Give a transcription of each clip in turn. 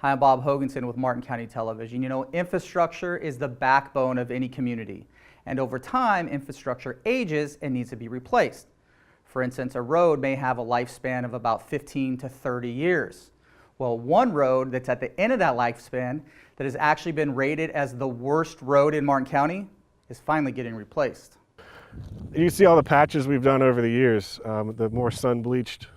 Hi, I'm Bob Hoganson with Martin County Television. You know, infrastructure is the backbone of any community, and over time, infrastructure ages and needs to be replaced. For instance, a road may have a lifespan of about 15 to 30 years. Well, one road that's at the end of that lifespan that has actually been rated as the worst road in Martin County is finally getting replaced. You see all the patches we've done over the years. The more sun-bleached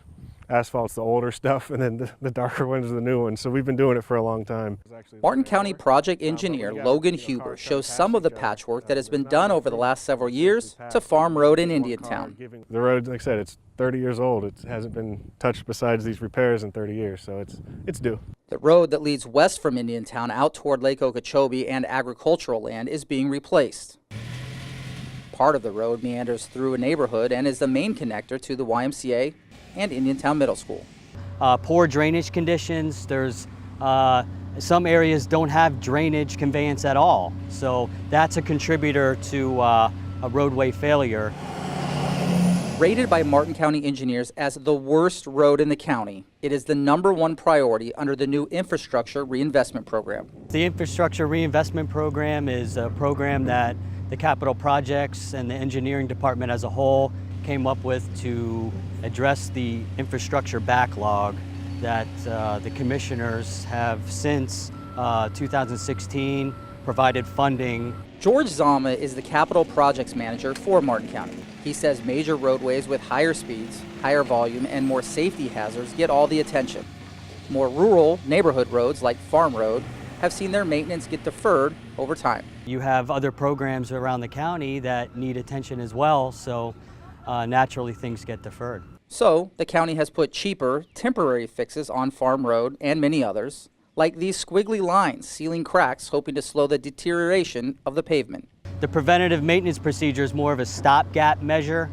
asphalt's the older stuff, and then the darker ones are the new ones. So we've been doing it for a long time. Martin County project engineer Logan Huber shows some of the patchwork that has been done over the last several years to Farm Road in Indiantown. The road, like I said, it's 30 years old. It hasn't been touched besides these repairs in 30 years, so it's due. The road that leads west from Indiantown out toward Lake Okeechobee and agricultural land is being replaced. Part of the road meanders through a neighborhood and is the main connector to the YMCA and Indiantown Middle School. Poor drainage conditions. There's some areas don't have drainage conveyance at all, so that's a contributor to a roadway failure. Rated by Martin County engineers as the worst road in the county, it is the #1 priority under the new Infrastructure Reinvestment Program. The Infrastructure Reinvestment Program is a program that the capital projects and the engineering department as a whole came up with to address the infrastructure backlog that the commissioners have since 2016 provided funding. George Zama is the capital projects manager for Martin County. He says major roadways with higher speeds, higher volume, and more safety hazards get all the attention. More rural neighborhood roads like Farm Road have seen their maintenance get deferred over time. You have other programs around the county that need attention as well, so naturally things get deferred. So the county has put cheaper, temporary fixes on Farm Road and many others, like these squiggly lines sealing cracks, hoping to slow the deterioration of the pavement. The preventative maintenance procedure is more of a stopgap measure.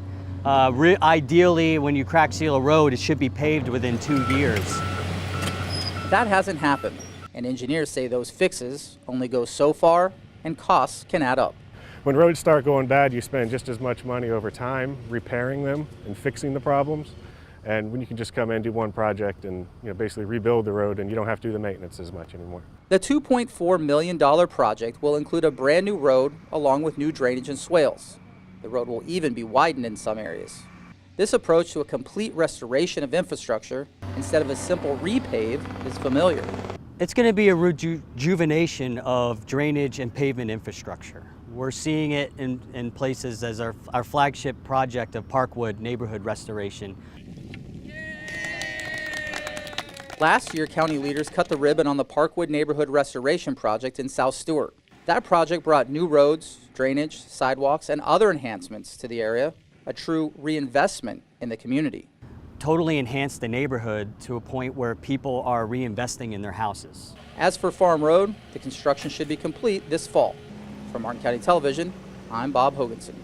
Ideally, when you crack seal a road, it should be paved within 2 years. That hasn't happened, and engineers say those fixes only go so far and costs can add up. When roads start going bad, you spend just as much money over time repairing them and fixing the problems. And when you can just come in, do one project and basically rebuild the road, and you don't have to do the maintenance as much anymore. The $2.4 million project will include a brand new road along with new drainage and swales. The road will even be widened in some areas. This approach to a complete restoration of infrastructure instead of a simple repave is familiar. It's going to be a rejuvenation of drainage and pavement infrastructure. We're seeing it in places as our flagship project of Parkwood neighborhood restoration. Last year, county leaders cut the ribbon on the Parkwood Neighborhood Restoration Project in South Stewart. That project brought new roads, drainage, sidewalks, and other enhancements to the area, a true reinvestment in the community. Totally enhanced the neighborhood to a point where people are reinvesting in their houses. As for Farm Road, the construction should be complete this fall. For Martin County Television, I'm Bob Hoganson.